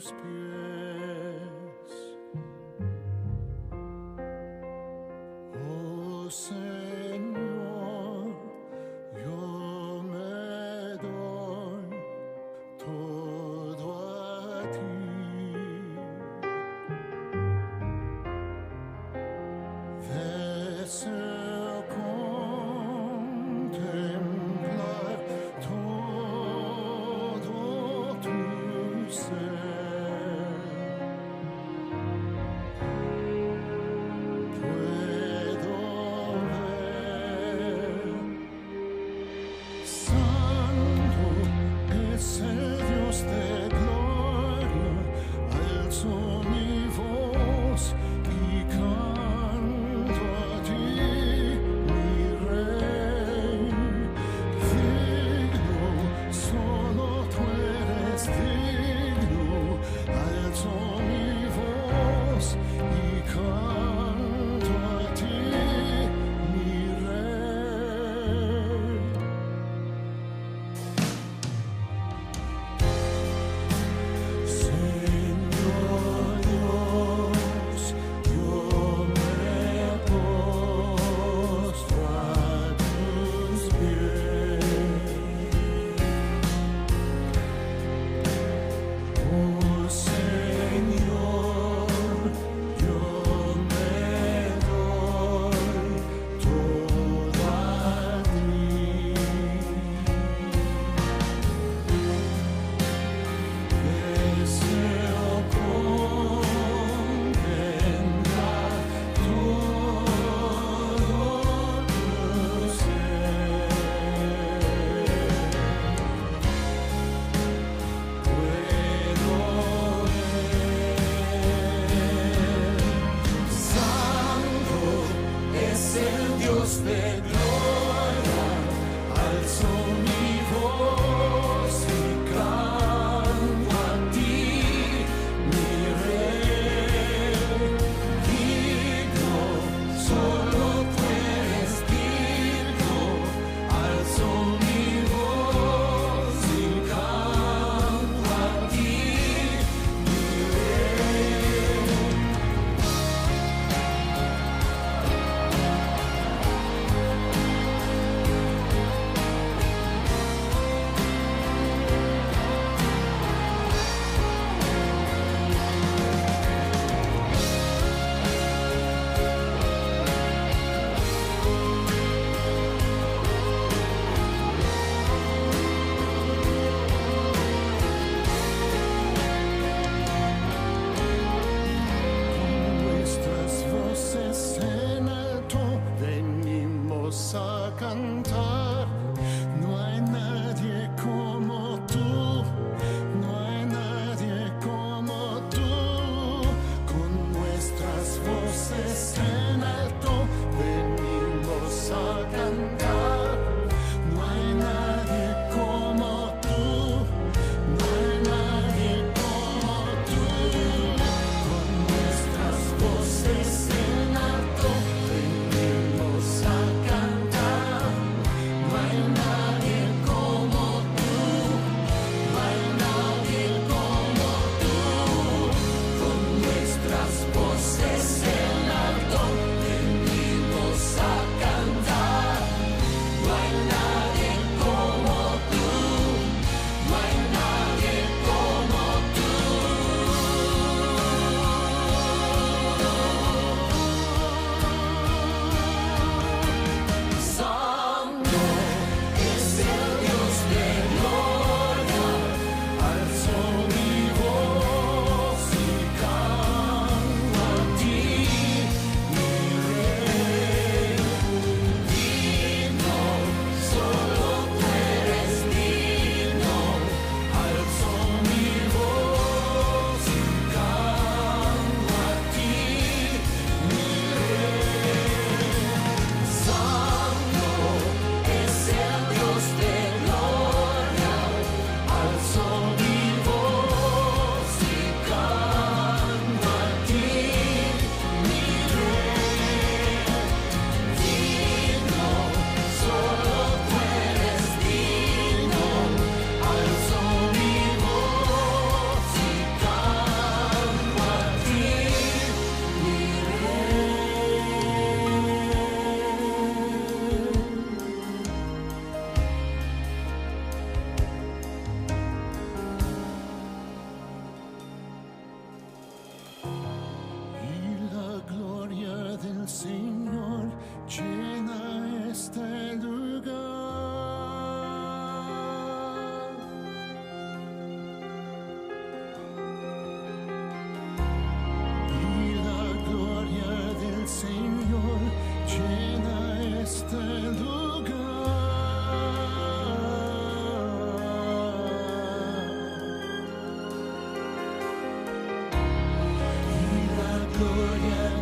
tus pies. Oh Señor, yo me doy todo a ti. Deseo contemplar todo tu ser. Puedo ver, Santo es el Dios de gloria, alzo mi voz y canto a ti, mi Rey. Digno, solo tú eres digno,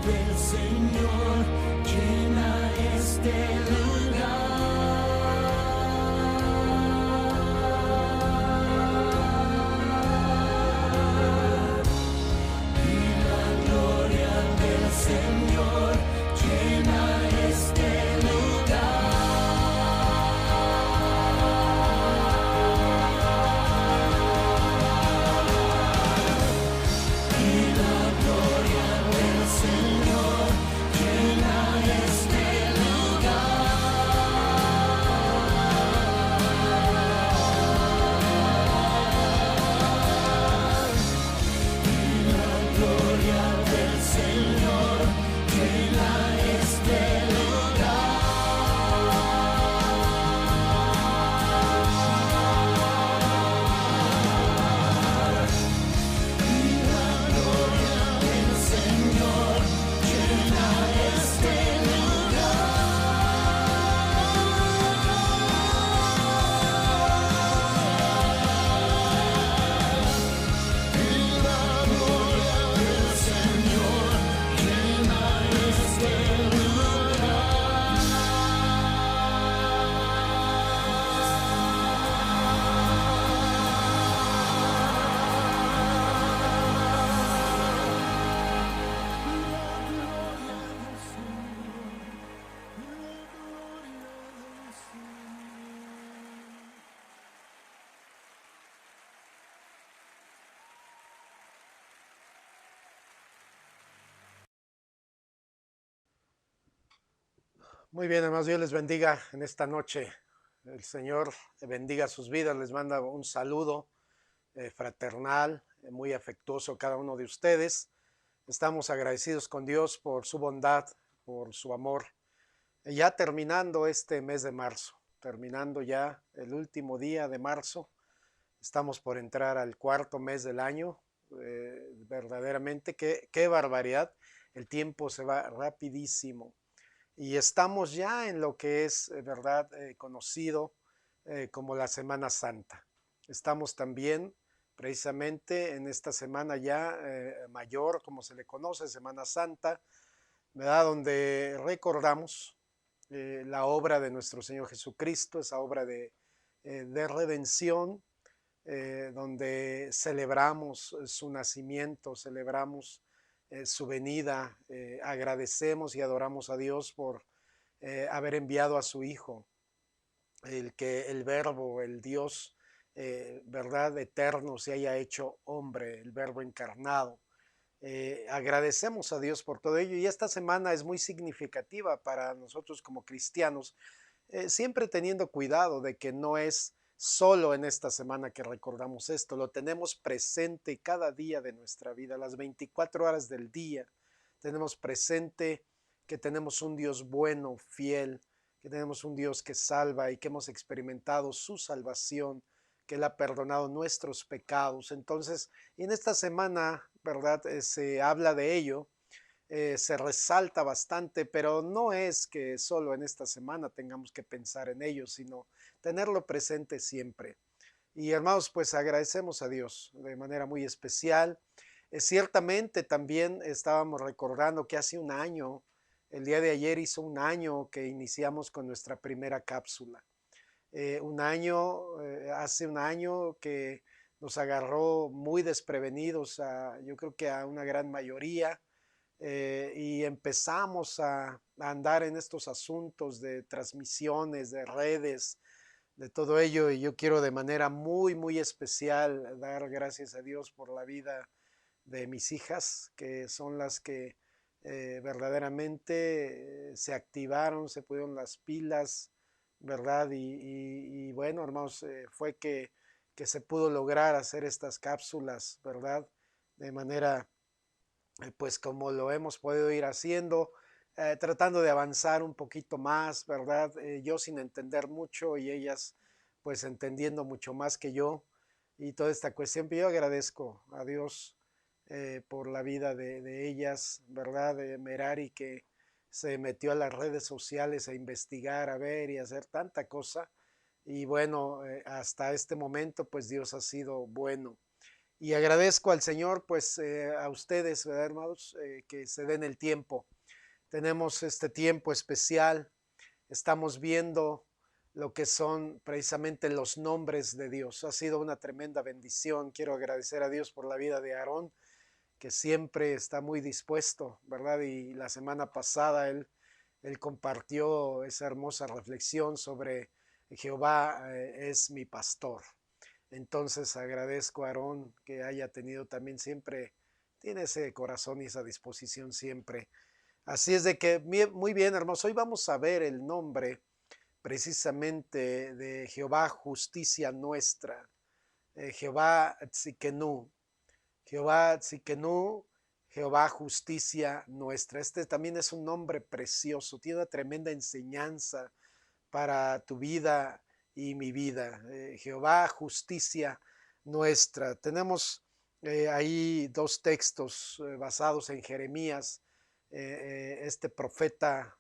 del Señor llena este lugar. Señor, llena este lugar. Y la gloria del Señor llena este lugar. Y la gloria del Señor llena este lugar. Y la gloria del Señor llena este lugar. Y la gloria del Señor llena este lugar. Muy bien, hermanos, Dios les bendiga en esta noche. El Señor bendiga sus vidas. Les manda un saludo fraternal, muy afectuoso a cada uno de ustedes. Estamos agradecidos con Dios por su bondad, por su amor. Ya terminando este mes de marzo, terminando ya el último día de marzo, estamos por entrar al cuarto mes del año. Verdaderamente, qué barbaridad. El tiempo se va rapidísimo. Y estamos ya en lo que es, verdad, conocido como la Semana Santa. Estamos también precisamente en esta semana ya mayor, como se le conoce, Semana Santa, ¿verdad? Donde recordamos la obra de nuestro Señor Jesucristo, esa obra de redención, donde celebramos su nacimiento, celebramos su venida, agradecemos y adoramos a Dios por haber enviado a su Hijo, el Verbo, el Dios, verdad, eterno, se haya hecho hombre, el Verbo encarnado. Agradecemos a Dios por todo ello y esta semana es muy significativa para nosotros como cristianos, siempre teniendo cuidado de que no es solo en esta semana que recordamos esto, lo tenemos presente cada día de nuestra vida, las 24 horas del día. Tenemos presente que tenemos un Dios bueno, fiel, que tenemos un Dios que salva y que hemos experimentado su salvación, que Él ha perdonado nuestros pecados. Entonces, en esta semana, ¿verdad? Se habla de ello, se resalta bastante, pero no es que solo en esta semana tengamos que pensar en ello, sino tenerlo presente siempre. Y hermanos, pues agradecemos a Dios de manera muy especial. Ciertamente también estábamos recordando que hace un año, el día de ayer hizo un año que iniciamos con nuestra primera cápsula. Hace un año que nos agarró muy desprevenidos, yo creo que a una gran mayoría, y empezamos a andar en estos asuntos de transmisiones, de redes, de todo ello, y yo quiero de manera muy, muy especial dar gracias a Dios por la vida de mis hijas, que son las que verdaderamente se activaron, se pusieron las pilas, ¿verdad? Y bueno, hermanos, fue que se pudo lograr hacer estas cápsulas, ¿verdad? De manera, pues como lo hemos podido ir haciendo, tratando de avanzar un poquito más, ¿verdad? Yo sin entender mucho y ellas pues entendiendo mucho más que yo y toda esta cuestión. Pero yo agradezco a Dios por la vida de ellas, ¿verdad? De Merari, que se metió a las redes sociales a investigar, a ver y a hacer tanta cosa. Y bueno, hasta este momento pues Dios ha sido bueno. Y agradezco al Señor, pues a ustedes, ¿verdad, hermanos? Que se den el tiempo. Tenemos este tiempo especial. Estamos viendo lo que son precisamente los nombres de Dios. Ha sido una tremenda bendición. Quiero agradecer a Dios por la vida de Aarón, que siempre está muy dispuesto, ¿verdad? Y la semana pasada él compartió esa hermosa reflexión sobre Jehová es mi pastor. Entonces agradezco a Aarón que haya tenido también siempre, tiene ese corazón y esa disposición siempre. Así es de que muy bien, hermanos, hoy vamos a ver el nombre precisamente de Jehová justicia nuestra, Jehová Tzikenu, Jehová Tzikenu, Jehová justicia nuestra. Este también es un nombre precioso, tiene una tremenda enseñanza para tu vida y mi vida. Jehová justicia nuestra. Tenemos ahí dos textos basados en Jeremías, este profeta,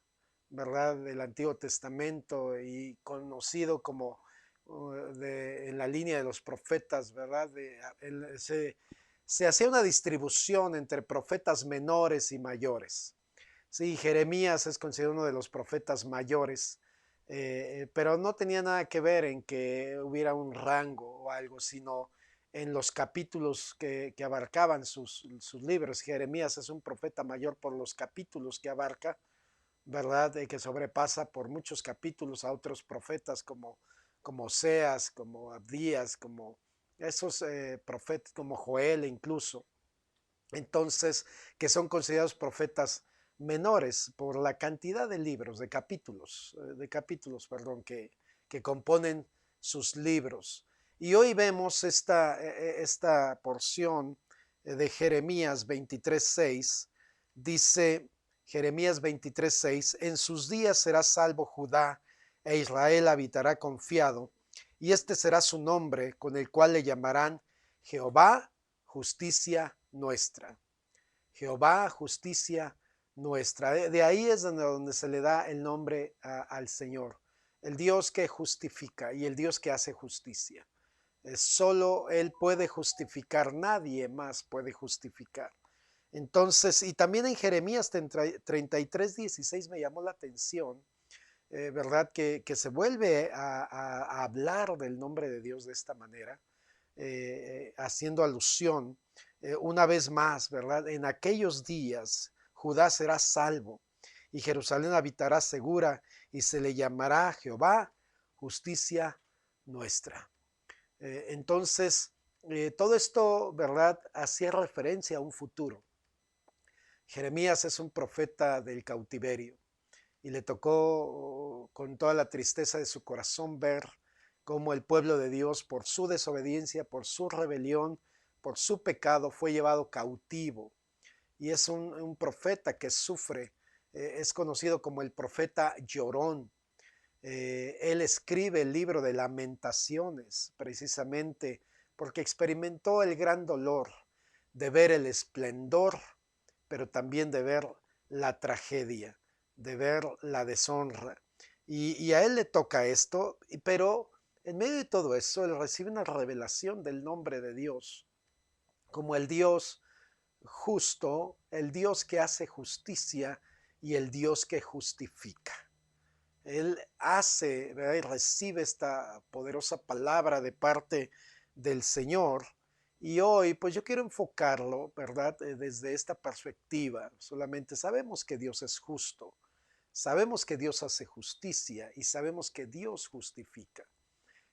¿verdad?, del Antiguo Testamento y conocido como en la línea de los profetas, ¿verdad? Se hacía una distribución entre profetas menores y mayores. Sí, Jeremías es considerado uno de los profetas mayores, pero no tenía nada que ver en que hubiera un rango o algo, sino en los capítulos que abarcaban sus libros. Jeremías es un profeta mayor por los capítulos que abarca, ¿verdad? Que sobrepasa por muchos capítulos a otros profetas como Oseas, como Abdías, como esos profetas, como Joel incluso. Entonces, que son considerados profetas menores por la cantidad de libros, perdón, que componen sus libros. Y hoy vemos esta porción de Jeremías 23:6. Dice Jeremías 23:6, en sus días será salvo Judá e Israel habitará confiado, y este será su nombre con el cual le llamarán Jehová, justicia nuestra. Jehová, justicia nuestra. De ahí es donde se le da el nombre al Señor, el Dios que justifica y el Dios que hace justicia. Solo Él puede justificar, nadie más puede justificar. Entonces, y también en Jeremías 33:16 me llamó la atención, ¿verdad? Que se vuelve a hablar del nombre de Dios de esta manera, haciendo alusión una vez más, ¿verdad? En aquellos días Judá será salvo y Jerusalén habitará segura y se le llamará Jehová justicia nuestra. Entonces, todo esto, ¿verdad?, hacía referencia a un futuro. Jeremías es un profeta del cautiverio y le tocó con toda la tristeza de su corazón ver cómo el pueblo de Dios, por su desobediencia, por su rebelión, por su pecado, fue llevado cautivo. Y es un profeta que sufre, es conocido como el profeta llorón. Él escribe el libro de Lamentaciones precisamente porque experimentó el gran dolor de ver el esplendor, pero también de ver la tragedia, de ver la deshonra. Y a él le toca esto, pero en medio de todo eso, él recibe una revelación del nombre de Dios, como el Dios justo, el Dios que hace justicia y el Dios que justifica. Él hace, ¿verdad?, y recibe esta poderosa palabra de parte del Señor. Y hoy, pues yo quiero enfocarlo, ¿verdad?, desde esta perspectiva. Solamente sabemos que Dios es justo, sabemos que Dios hace justicia y sabemos que Dios justifica.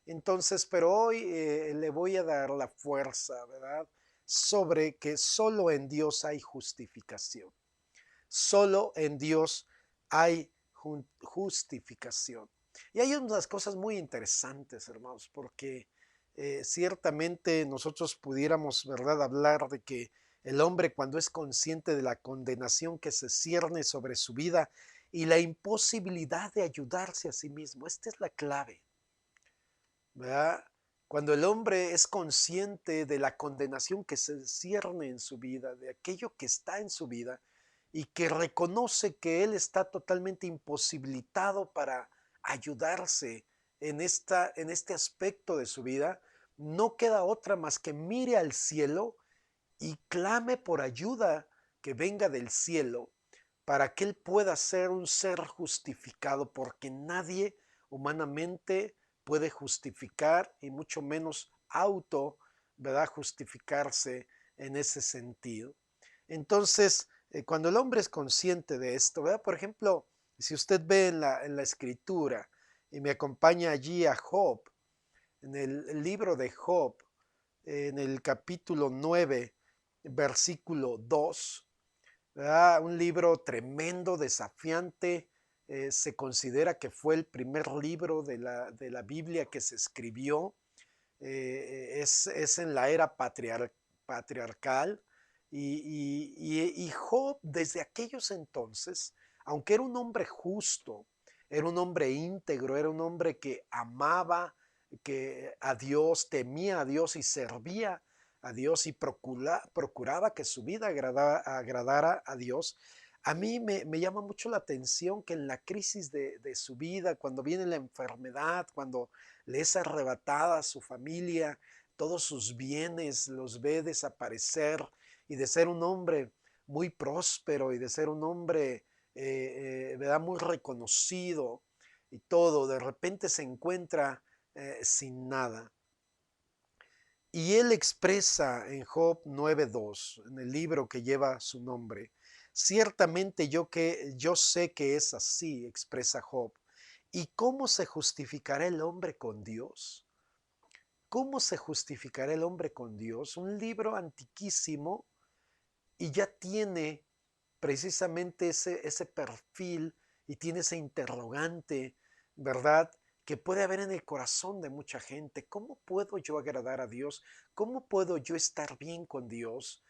Entonces, pero hoy le voy a dar la fuerza, ¿verdad?, sobre que solo en Dios hay justificación. Solo en Dios hay justificación. Y hay unas cosas muy interesantes, hermanos, porque ciertamente nosotros pudiéramos, ¿verdad?, hablar de que el hombre, cuando es consciente de la condenación que se cierne sobre su vida y la imposibilidad de ayudarse a sí mismo, esta es la clave, ¿verdad? Cuando el hombre es consciente de la condenación que se cierne en su vida, de aquello que está en su vida, y que reconoce que él está totalmente imposibilitado para ayudarse en este aspecto de su vida, no queda otra más que mire al cielo y clame por ayuda que venga del cielo para que él pueda ser un ser justificado, porque nadie humanamente puede justificar y mucho menos auto, ¿verdad? Justificarse en ese sentido. Entonces, cuando el hombre es consciente de esto, ¿verdad? Por ejemplo, si usted ve en la escritura y me acompaña allí a Job, en el libro de Job, en el capítulo 9, versículo 2, ¿verdad? Un libro tremendo, desafiante. Se considera que fue el primer libro de la Biblia que se escribió. Es en la era patriarcal. Y Job, desde aquellos entonces, aunque era un hombre justo, era un hombre íntegro, era un hombre que amaba a Dios, temía a Dios y servía a Dios y procuraba que su vida agradara a Dios. A mí me llama mucho la atención que en la crisis de su vida, cuando viene la enfermedad, cuando le es arrebatada a su familia, todos sus bienes los ve desaparecer, y de ser un hombre muy próspero y de ser un hombre, ¿verdad? Muy reconocido y todo, de repente se encuentra sin nada. Y él expresa en Job 9:2, en el libro que lleva su nombre: ciertamente yo sé que es así, expresa Job. ¿Y cómo se justificará el hombre con Dios? ¿Cómo se justificará el hombre con Dios? Un libro antiquísimo, y ya tiene precisamente ese perfil y tiene ese interrogante, ¿verdad? Que puede haber en el corazón de mucha gente. ¿Cómo puedo yo agradar a Dios? ¿Cómo puedo yo estar bien con Dios?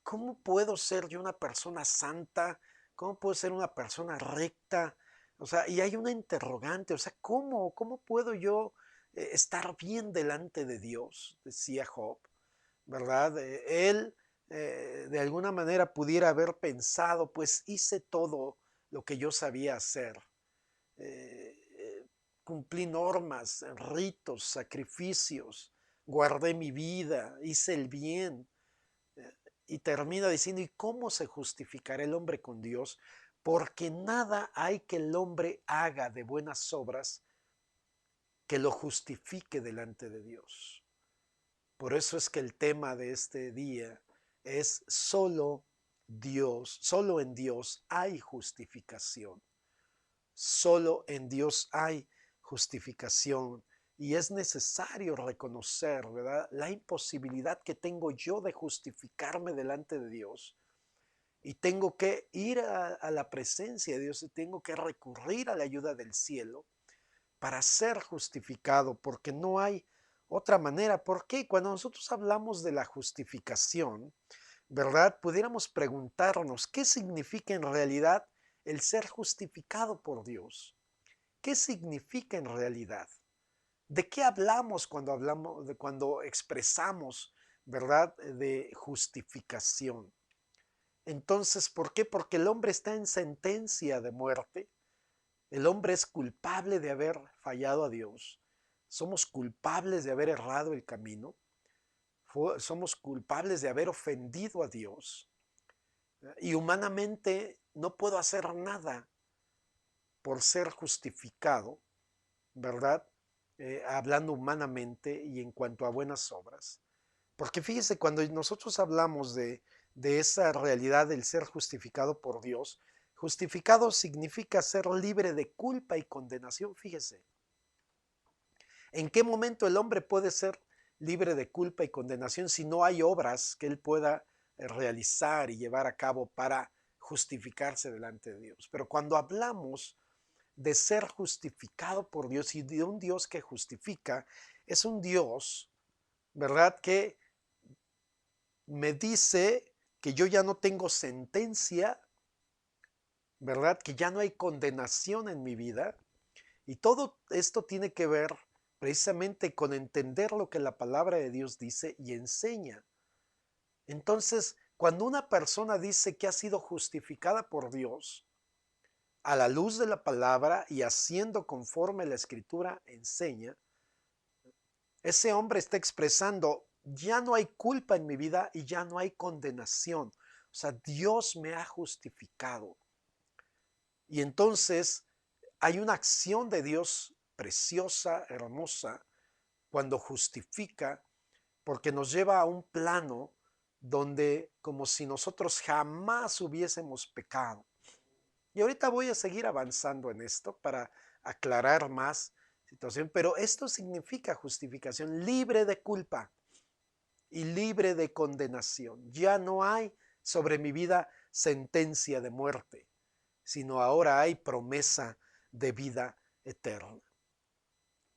¿Cómo puedo ser yo una persona santa? ¿Cómo puedo ser una persona recta? O sea, y hay una interrogante, o sea, ¿cómo puedo yo estar bien delante de Dios? Decía Job, ¿verdad? Él de alguna manera pudiera haber pensado, pues hice todo lo que yo sabía hacer. Cumplí normas, ritos, sacrificios, guardé mi vida, hice el bien. Y termina diciendo: ¿y cómo se justificará el hombre con Dios? Porque nada hay que el hombre haga de buenas obras que lo justifique delante de Dios. Por eso es que el tema de este día es: solo Dios, solo en Dios hay justificación. Solo en Dios hay justificación. Y es necesario reconocer, ¿verdad?, la imposibilidad que tengo yo de justificarme delante de Dios. Y tengo que ir a la presencia de Dios y tengo que recurrir a la ayuda del cielo para ser justificado, porque no hay otra manera. ¿Por qué? Cuando nosotros hablamos de la justificación, ¿verdad? Pudiéramos preguntarnos, ¿qué significa en realidad el ser justificado por Dios? ¿Qué significa en realidad? ¿De qué hablamos cuando expresamos, ¿verdad?, de justificación? Entonces, ¿por qué? Porque el hombre está en sentencia de muerte. El hombre es culpable de haber fallado a Dios. Somos culpables de haber errado el camino. Somos culpables de haber ofendido a Dios. Y humanamente no puedo hacer nada por ser justificado, ¿verdad? Hablando humanamente y en cuanto a buenas obras. Porque fíjese, cuando nosotros hablamos de esa realidad del ser justificado por Dios, justificado significa ser libre de culpa y condenación. Fíjese, ¿en qué momento el hombre puede ser libre de culpa y condenación si no hay obras que él pueda realizar y llevar a cabo para justificarse delante de Dios? Pero cuando hablamos de ser justificado por Dios y de un Dios que justifica, es un Dios, ¿verdad?, que me dice que yo ya no tengo sentencia, ¿verdad?, que ya no hay condenación en mi vida. Y todo esto tiene que ver precisamente con entender lo que la palabra de Dios dice y enseña. Entonces, cuando una persona dice que ha sido justificada por Dios a la luz de la palabra y haciendo conforme la Escritura enseña, ese hombre está expresando, ya no hay culpa en mi vida y ya no hay condenación. O sea, Dios me ha justificado. Y entonces hay una acción de Dios preciosa, hermosa, cuando justifica, porque nos lleva a un plano donde como si nosotros jamás hubiésemos pecado. Y ahorita voy a seguir avanzando en esto para aclarar más situación, pero esto significa justificación libre de culpa y libre de condenación. Ya no hay sobre mi vida sentencia de muerte, sino ahora hay promesa de vida eterna.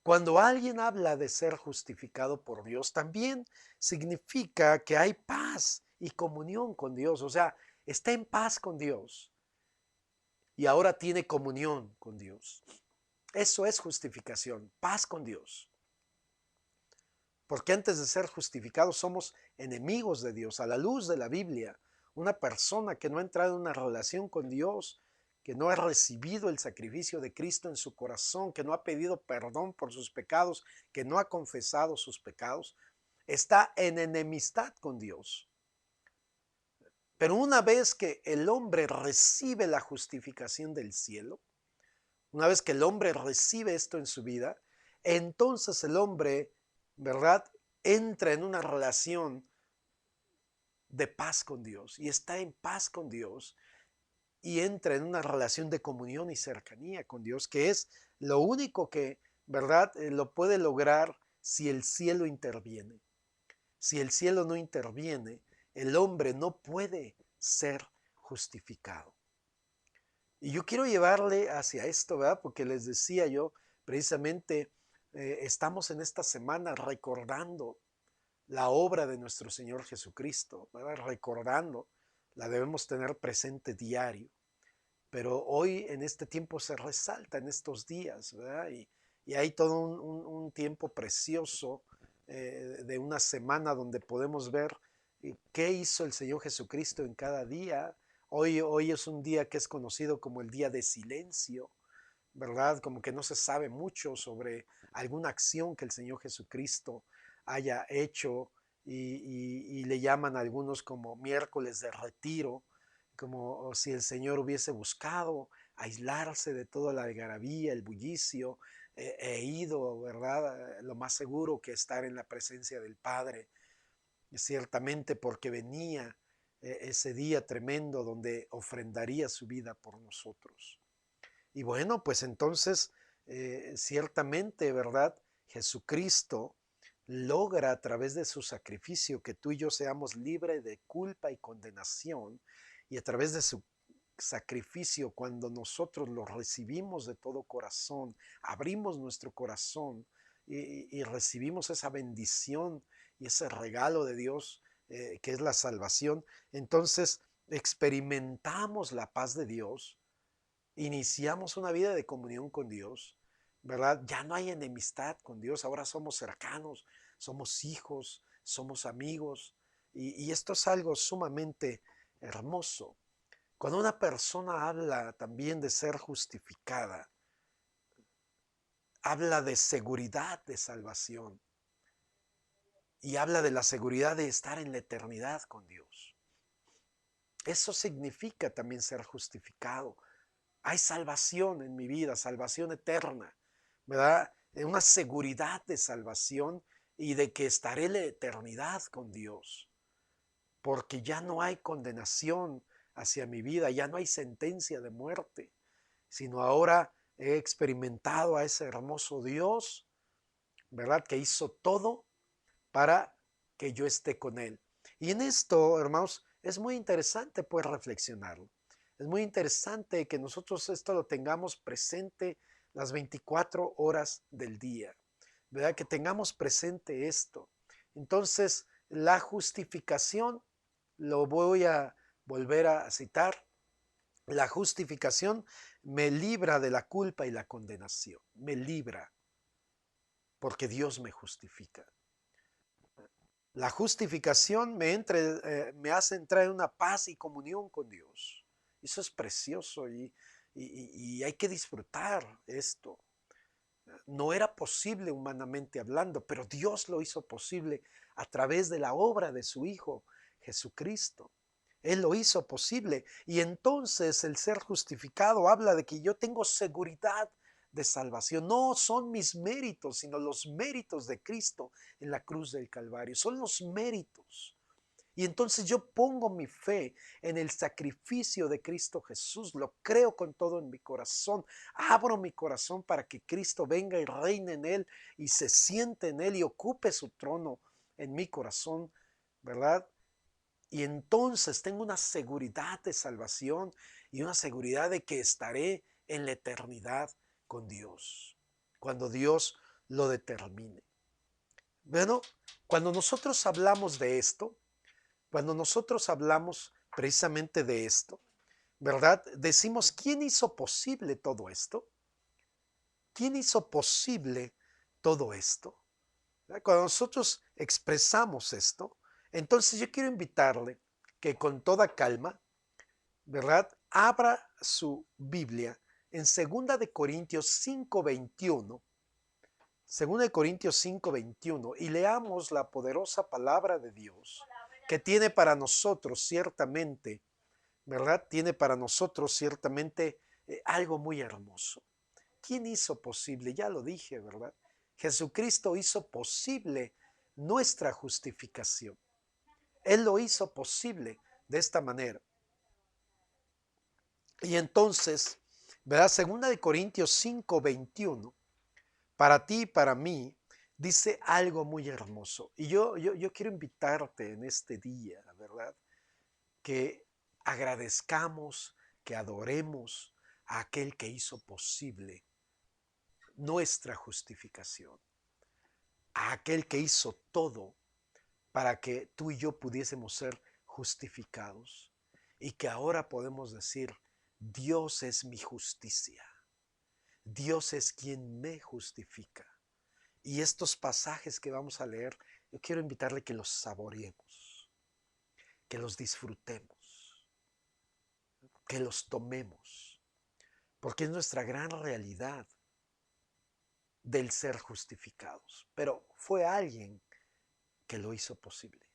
Cuando alguien habla de ser justificado por Dios, también significa que hay paz y comunión con Dios. O sea, está en paz con Dios y ahora tiene comunión con Dios. Eso es justificación, paz con Dios. Porque antes de ser justificados somos enemigos de Dios. A la luz de la Biblia, una persona que no ha entrado en una relación con Dios, que no ha recibido el sacrificio de Cristo en su corazón, que no ha pedido perdón por sus pecados, que no ha confesado sus pecados, está en enemistad con Dios. Pero una vez que el hombre recibe la justificación del cielo, una vez que el hombre recibe esto en su vida, entonces el hombre, ¿verdad?, entra en una relación de paz con Dios y está en paz con Dios y entra en una relación de comunión y cercanía con Dios, que es lo único que, ¿verdad?, lo puede lograr si el cielo interviene. Si el cielo no interviene, el hombre no puede ser justificado. Y yo quiero llevarle hacia esto, ¿verdad? Porque les decía yo, precisamente, estamos en esta semana recordando la obra de nuestro Señor Jesucristo, ¿verdad? Recordando, la debemos tener presente diario. Pero hoy en este tiempo se resalta en estos días, ¿verdad? Y hay todo un tiempo precioso de una semana donde podemos ver qué hizo el Señor Jesucristo en cada día. Hoy es un día que es conocido como el día de silencio, ¿verdad? Como que no se sabe mucho sobre alguna acción que el Señor Jesucristo haya hecho y le llaman a algunos como miércoles de retiro, como si el Señor hubiese buscado aislarse de toda la algarabía, el bullicio, e ido, ¿verdad? Lo más seguro que estar en la presencia del Padre, ciertamente porque venía ese día tremendo donde ofrendaría su vida por nosotros. Y bueno, pues entonces, ciertamente, ¿verdad? Jesucristo logra a través de su sacrificio que tú y yo seamos libres de culpa y condenación, y a través de su sacrificio, cuando nosotros lo recibimos de todo corazón, abrimos nuestro corazón y recibimos esa bendición y ese regalo de Dios que es la salvación, entonces experimentamos la paz de Dios, iniciamos una vida de comunión con Dios, ¿verdad? Ya no hay enemistad con Dios, ahora somos cercanos, somos hijos, somos amigos, y esto es algo sumamente hermoso. Cuando una persona habla también de ser justificada, habla de seguridad de salvación y habla de la seguridad de estar en la eternidad con Dios. Eso significa también ser justificado. Hay salvación en mi vida, salvación eterna, ¿verdad? Una seguridad de salvación y de que estaré en la eternidad con Dios, porque ya no hay condenación hacia mi vida, ya no hay sentencia de muerte, sino ahora he experimentado a ese hermoso Dios, ¿verdad? Que hizo todo para que yo esté con Él. Y en esto, hermanos, es muy interesante pues reflexionarlo. Es muy interesante que nosotros esto lo tengamos presente las 24 horas del día, ¿verdad? Que tengamos presente esto. Entonces, la justificación, lo voy a volver a citar, la justificación me libra de la culpa y la condenación, me libra porque Dios me justifica. La justificación me hace entrar en una paz y comunión con Dios. Eso es precioso y hay que disfrutar esto. No era posible humanamente hablando, pero Dios lo hizo posible a través de la obra de su Hijo Jesucristo. Él lo hizo posible. Y entonces el ser justificado habla de que yo tengo seguridad de salvación. No son mis méritos, sino los méritos de Cristo en la cruz del Calvario. Son los méritos. Y entonces yo pongo mi fe en el sacrificio de Cristo Jesús, lo creo con todo en mi corazón, abro mi corazón para que Cristo venga y reine en él y se siente en él y ocupe su trono en mi corazón, ¿verdad? Y entonces tengo una seguridad de salvación y una seguridad de que estaré en la eternidad con Dios, cuando Dios lo determine. Bueno, cuando nosotros hablamos de esto, cuando nosotros hablamos precisamente de esto, ¿verdad? Decimos, ¿quién hizo posible todo esto? ¿Quién hizo posible todo esto? ¿Verdad? Cuando nosotros expresamos esto, entonces yo quiero invitarle que con toda calma, ¿verdad? Abra su Biblia en 2 de Corintios 5:21. 2 de Corintios 5:21 y leamos la poderosa palabra de Dios que tiene para nosotros ciertamente, ¿verdad? Tiene para nosotros ciertamente algo muy hermoso. ¿Quién hizo posible? Ya lo dije, ¿verdad? Jesucristo hizo posible nuestra justificación. Él lo hizo posible de esta manera. Y entonces, ¿verdad? 2 de Corintios 5:21, para ti y para mí, dice algo muy hermoso. Y yo quiero invitarte en este día, ¿verdad? Que agradezcamos, que adoremos a aquel que hizo posible nuestra justificación, a aquel que hizo todo para que tú y yo pudiésemos ser justificados y que ahora podemos decir, Dios es mi justicia, Dios es quien me justifica. Y estos pasajes que vamos a leer, yo quiero invitarle que los saboreemos, que los disfrutemos, que los tomemos, porque es nuestra gran realidad del ser justificados. Pero fue alguien que lo hizo posible,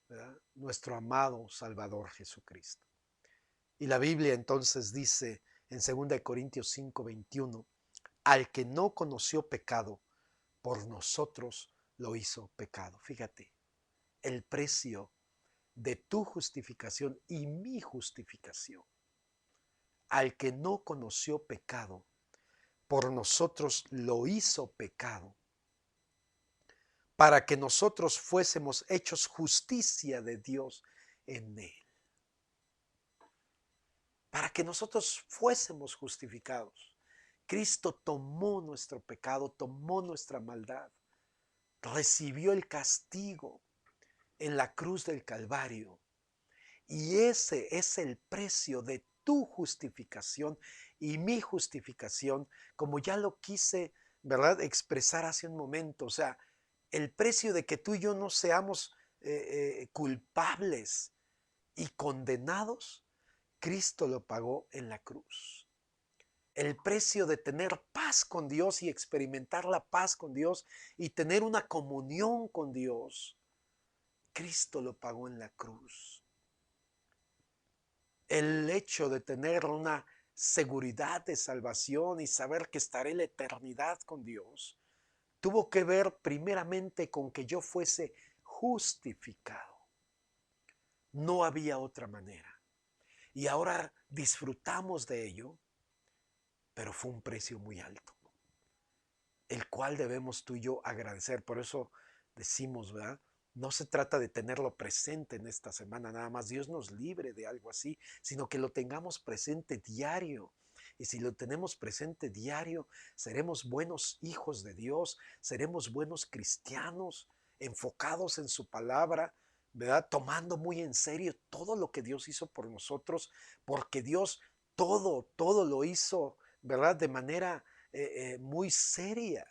¿verdad? Nuestro amado Salvador Jesucristo. Y la Biblia entonces dice en 2 de Corintios 5:21, al que no conoció pecado, por nosotros lo hizo pecado. Fíjate, el precio de tu justificación y mi justificación. Al que no conoció pecado, por nosotros lo hizo pecado, para que nosotros fuésemos hechos justicia de Dios en él. Para que nosotros fuésemos justificados. Cristo tomó nuestro pecado, tomó nuestra maldad, recibió el castigo en la cruz del Calvario. Y ese es el precio de tu justificación y mi justificación, como ya lo quise, ¿verdad?, expresar hace un momento. O sea, el precio de que tú y yo no seamos culpables y condenados, Cristo lo pagó en la cruz. El precio de tener paz con Dios y experimentar la paz con Dios y tener una comunión con Dios, Cristo lo pagó en la cruz. El hecho de tener una seguridad de salvación y saber que estaré en la eternidad con Dios, tuvo que ver primeramente con que yo fuese justificado. No había otra manera. Y ahora disfrutamos de ello, pero fue un precio muy alto, el cual debemos tú y yo agradecer. Por eso decimos, ¿verdad? No se trata de tenerlo presente en esta semana nada más, Dios nos libre de algo así, sino que lo tengamos presente diario. Y si lo tenemos presente diario, seremos buenos hijos de Dios, seremos buenos cristianos, enfocados en su palabra, ¿verdad? Tomando muy en serio todo lo que Dios hizo por nosotros, porque Dios todo lo hizo, ¿verdad? De manera muy seria.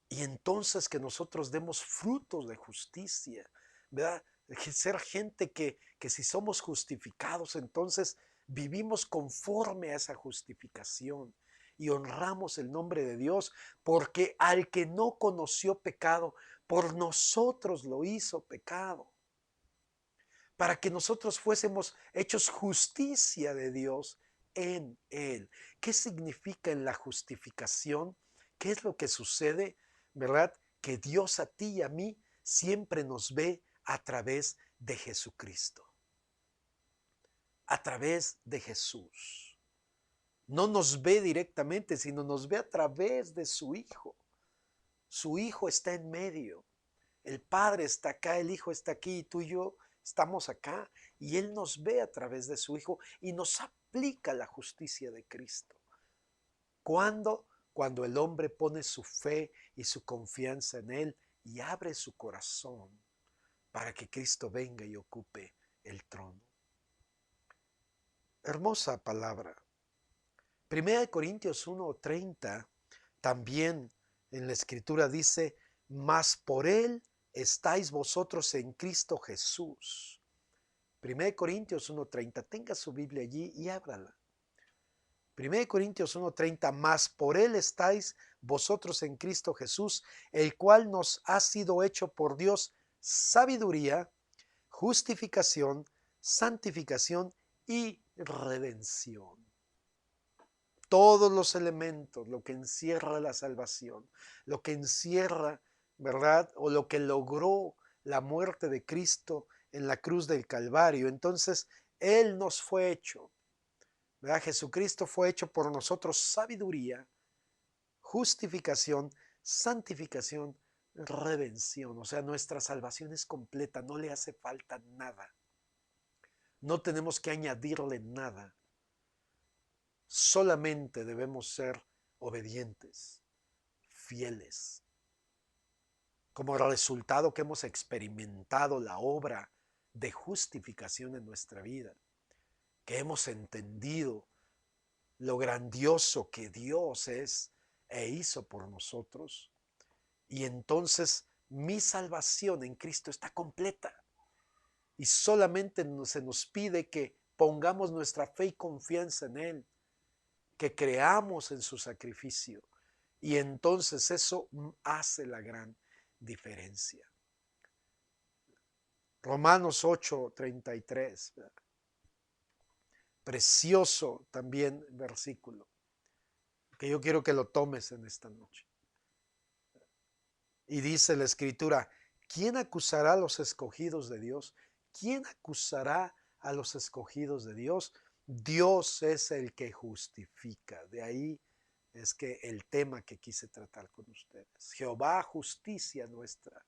Y entonces que nosotros demos frutos de justicia, ¿verdad? Ser gente que si somos justificados, entonces vivimos conforme a esa justificación. y honramos el nombre de Dios, porque al que no conoció pecado, por nosotros lo hizo pecado, para que nosotros fuésemos hechos justicia de Dios en Él. ¿Qué significa en la justificación? ¿Qué es lo que sucede? ¿Verdad? Que Dios a ti y a mí siempre nos ve a través de Jesucristo, a través de Jesús. No nos ve directamente, sino nos ve a través de su Hijo. Su Hijo está en medio. El Padre está acá, el Hijo está aquí y tú y yo estamos acá. Y Él nos ve a través de su Hijo y nos aplica la justicia de Cristo. ¿Cuándo? Cuando el hombre pone su fe y su confianza en Él y abre su corazón para que Cristo venga y ocupe el trono. Hermosa palabra. 1 Corintios 1:30 también en la Escritura dice: mas por Él estáis vosotros en Cristo Jesús. 1 Corintios 1:30, tenga su Biblia allí y ábrala. 1 Corintios 1:30, mas por Él estáis vosotros en Cristo Jesús, el cual nos ha sido hecho por Dios sabiduría, justificación, santificación y redención. Todos los elementos, lo que encierra la salvación, lo que encierra, ¿verdad? O lo que logró la muerte de Cristo en la cruz del Calvario. Entonces, Él nos fue hecho, ¿verdad? Jesucristo fue hecho por nosotros sabiduría, justificación, santificación, redención. O sea, nuestra salvación es completa, no le hace falta nada. No tenemos que añadirle nada. Solamente debemos ser obedientes, fieles. Como resultado que hemos experimentado la obra de justificación en nuestra vida, que hemos entendido lo grandioso que Dios es e hizo por nosotros, y entonces mi salvación en Cristo está completa. Y solamente se nos pide que pongamos nuestra fe y confianza en Él, que creamos en su sacrificio, y entonces eso hace la gran diferencia. Romanos 8:33, precioso también versículo, que yo quiero que lo tomes en esta noche. Y dice la Escritura: ¿quién acusará a los escogidos de Dios? ¿Quién acusará a los escogidos de Dios? Dios es el que justifica. De ahí es que el tema que quise tratar con ustedes. Jehová, justicia nuestra.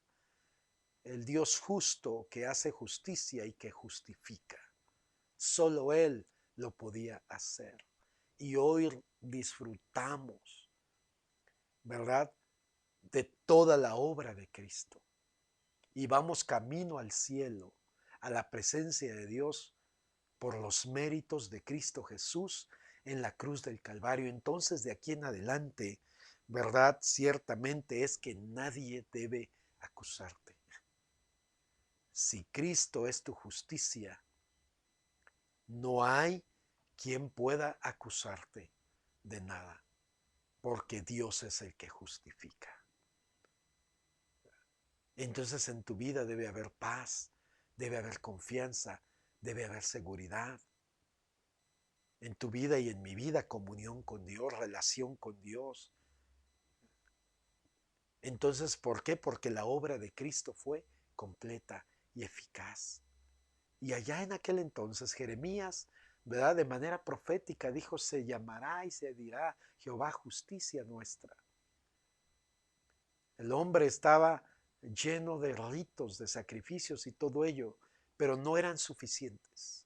El Dios justo que hace justicia y que justifica. Solo Él lo podía hacer. Y hoy disfrutamos, ¿verdad?, de toda la obra de Cristo. Y vamos camino al cielo, a la presencia de Dios, por los méritos de Cristo Jesús en la cruz del Calvario. Entonces, de aquí en adelante, ¿verdad?, ciertamente es que nadie debe acusarte. Si Cristo es tu justicia, no hay quien pueda acusarte de nada, porque Dios es el que justifica. Entonces en tu vida debe haber paz, debe haber confianza, debe haber seguridad. En tu vida y en mi vida, comunión con Dios, relación con Dios. Entonces, ¿por qué? Porque la obra de Cristo fue completa y eficaz. Y allá en aquel entonces Jeremías, ¿verdad?, de manera profética dijo: se llamará y se dirá Jehová justicia nuestra. El hombre estaba lleno de ritos, de sacrificios y todo ello, pero no eran suficientes.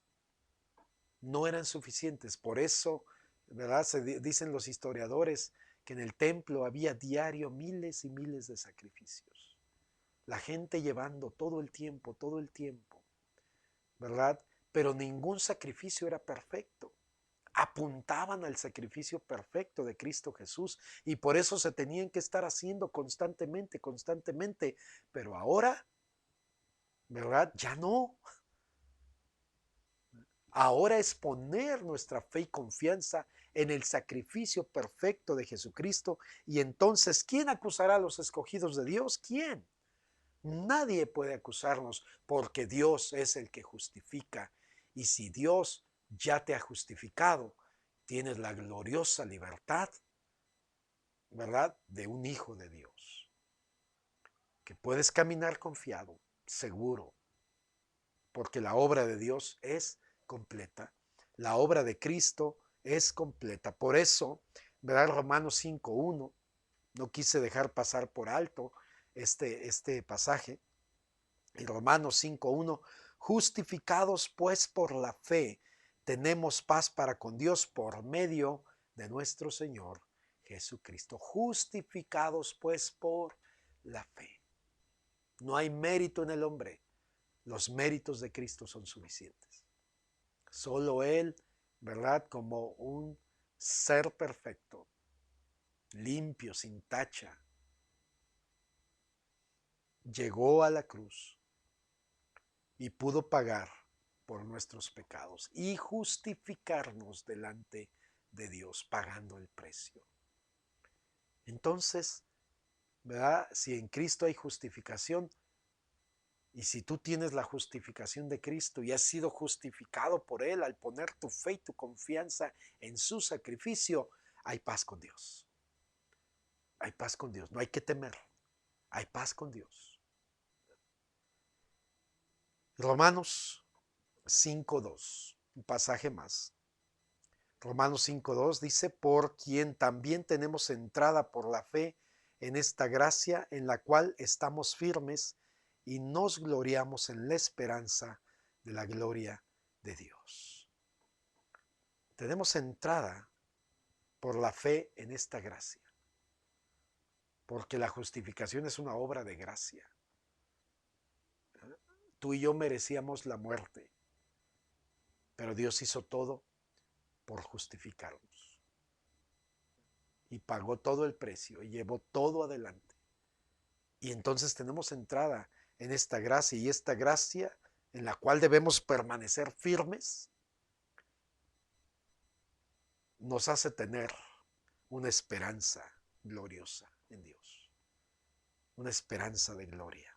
No eran suficientes. Por eso, ¿verdad?, dicen los historiadores que en el templo había diario miles y miles de sacrificios. La gente llevando todo el tiempo, ¿verdad? Pero ningún sacrificio era perfecto. Apuntaban al sacrificio perfecto de Cristo Jesús y por eso se tenían que estar haciendo constantemente, pero ahora, ¿verdad?, ya no. Ahora es poner nuestra fe y confianza en el sacrificio perfecto de Jesucristo. Y entonces, ¿quién acusará a los escogidos de Dios? ¿Quién? Nadie puede acusarnos porque Dios es el que justifica. Y si Dios ya te ha justificado, tienes la gloriosa libertad, ¿verdad?, de un hijo de Dios. Que puedes caminar confiado, seguro, porque la obra de Dios es completa. La obra de Cristo es completa. Por eso, ¿verdad? Romanos 5:1, no quise dejar pasar por alto este pasaje. En Romanos 5:1, justificados pues por la fe, tenemos paz para con Dios por medio de nuestro Señor Jesucristo. Justificados pues por la fe. No hay mérito en el hombre. Los méritos de Cristo son suficientes. Solo Él, ¿verdad?, como un ser perfecto, limpio, sin tacha, llegó a la cruz y pudo pagar por nuestros pecados y justificarnos delante de Dios, pagando el precio. Entonces, ¿verdad?, si en Cristo hay justificación, y si tú tienes la justificación de Cristo y has sido justificado por Él al poner tu fe y tu confianza en su sacrificio, hay paz con Dios. Hay paz con Dios, no hay que temer, hay paz con Dios. Romanos 5:2, un pasaje más. Romanos 5:2 dice, por quien también tenemos entrada por la fe en esta gracia en la cual estamos firmes y nos gloriamos en la esperanza de la gloria de Dios. Tenemos entrada por la fe en esta gracia, porque la justificación es una obra de gracia. Tú y yo merecíamos la muerte, pero Dios hizo todo por justificarnos. Y pagó todo el precio y llevó todo adelante. Y entonces tenemos entrada en esta gracia, y esta gracia en la cual debemos permanecer firmes nos hace tener una esperanza gloriosa en Dios, una esperanza de gloria,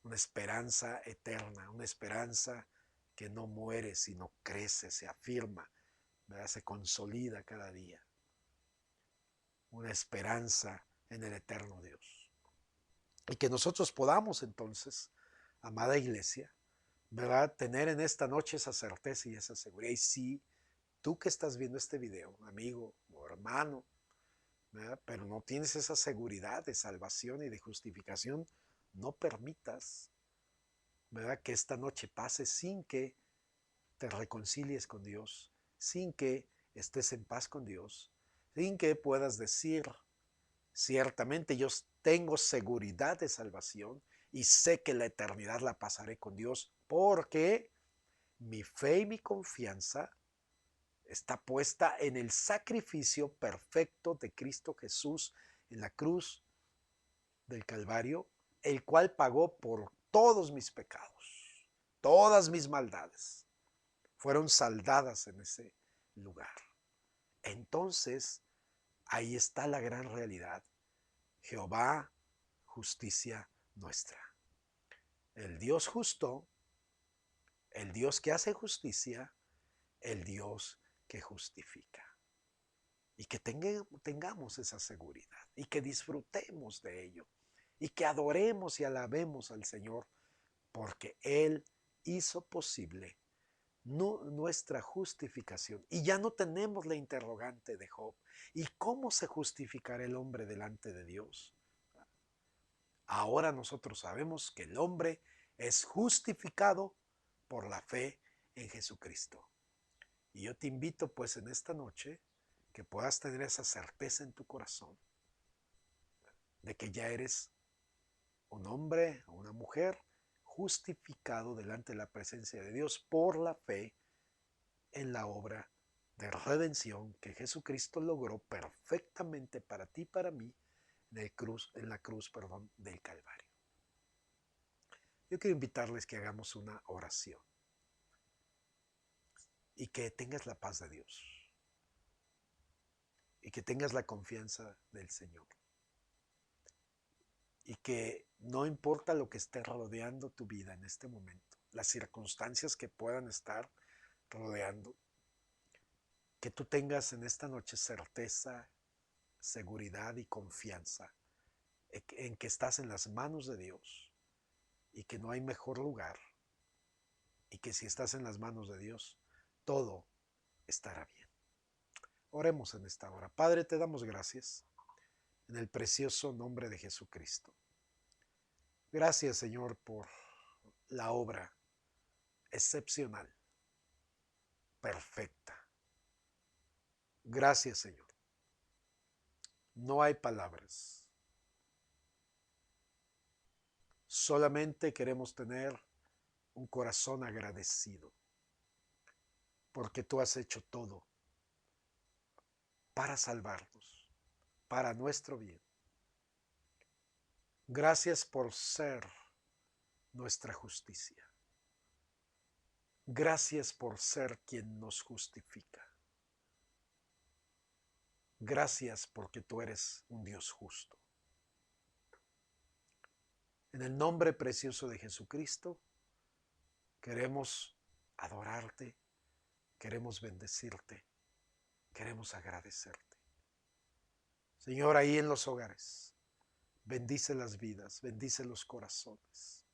una esperanza eterna, una esperanza que no muere sino crece, se afirma, ¿verdad?, se consolida cada día, una esperanza en el eterno Dios. Y que nosotros podamos entonces, amada iglesia, ¿verdad?, tener en esta noche esa certeza y esa seguridad. Y si tú que estás viendo este video, amigo o hermano, ¿verdad?, pero no tienes esa seguridad de salvación y de justificación, no permitas, ¿verdad?, que esta noche pase sin que te reconcilies con Dios, sin que estés en paz con Dios, sin que puedas decir, ciertamente yo tengo seguridad de salvación y sé que la eternidad la pasaré con Dios porque mi fe y mi confianza está puesta en el sacrificio perfecto de Cristo Jesús en la cruz del Calvario, el cual pagó por todos mis pecados, todas mis maldades fueron saldadas en ese lugar. Entonces, ahí está la gran realidad. Jehová, justicia nuestra. El Dios justo, el Dios que hace justicia, el Dios que justifica. Y que tengamos esa seguridad y que disfrutemos de ello y que adoremos y alabemos al Señor porque Él hizo posible nuestra justificación. Y ya no tenemos la interrogante de Job. ¿Y cómo se justificará el hombre delante de Dios? Ahora nosotros sabemos que el hombre es justificado por la fe en Jesucristo. Y yo te invito pues en esta noche que puedas tener esa certeza en tu corazón de que ya eres un hombre o una mujer justificado delante de la presencia de Dios por la fe en la obra de redención que Jesucristo logró perfectamente para ti y para mí en la cruz del Calvario. Yo quiero invitarles que hagamos una oración. y que tengas la paz de Dios y que tengas la confianza del Señor y que no importa lo que esté rodeando tu vida en este momento, las circunstancias que puedan estar rodeando, que tú tengas en esta noche certeza, seguridad y confianza en que estás en las manos de Dios y que no hay mejor lugar y que si estás en las manos de Dios, todo estará bien. Oremos en esta hora. Padre, te damos gracias en el precioso nombre de Jesucristo. Gracias, Señor, por la obra excepcional, perfecta. Gracias, Señor. No hay palabras. Solamente queremos tener un corazón agradecido porque tú has hecho todo para salvarnos, para nuestro bien. Gracias por ser nuestra justicia. Gracias por ser quien nos justifica. Gracias porque tú eres un Dios justo. En el nombre precioso de Jesucristo, queremos adorarte, queremos bendecirte, queremos agradecerte. Señor, ahí en los hogares, bendice las vidas, bendice los corazones.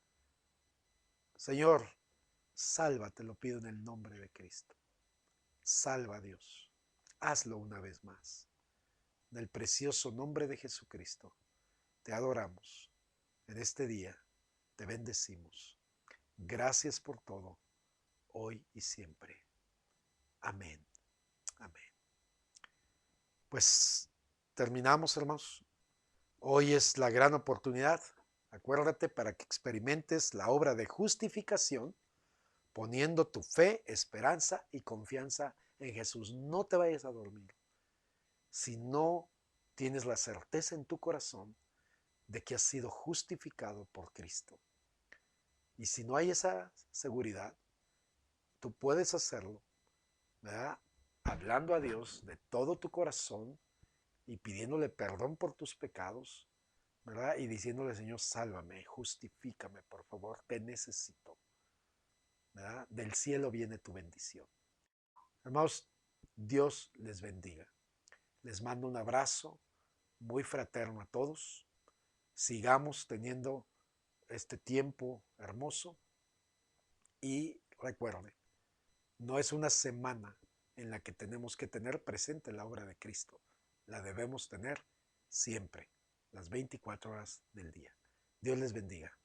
Señor, salva, te lo pido en el nombre de Cristo. Salva, Dios. Hazlo una vez más. En el precioso nombre de Jesucristo, te adoramos. En este día te bendecimos. Gracias por todo, hoy y siempre. Amén. Amén. Pues terminamos, hermanos. Hoy es la gran oportunidad. Acuérdate para que experimentes la obra de justificación, poniendo tu fe, esperanza y confianza en Jesús. No te vayas a dormir si no tienes la certeza en tu corazón de que has sido justificado por Cristo. Y si no hay esa seguridad, tú puedes hacerlo, ¿verdad? Hablando a Dios de todo tu corazón y pidiéndole perdón por tus pecados, ¿verdad? Y diciéndole, Señor, sálvame, justifícame, por favor, te necesito, ¿verdad? Del cielo viene tu bendición. Hermanos, Dios les bendiga. Les mando un abrazo muy fraterno a todos. Sigamos teniendo este tiempo hermoso y recuerde, no es una semana en la que tenemos que tener presente la obra de Cristo. La debemos tener siempre, las 24 horas del día. Dios les bendiga.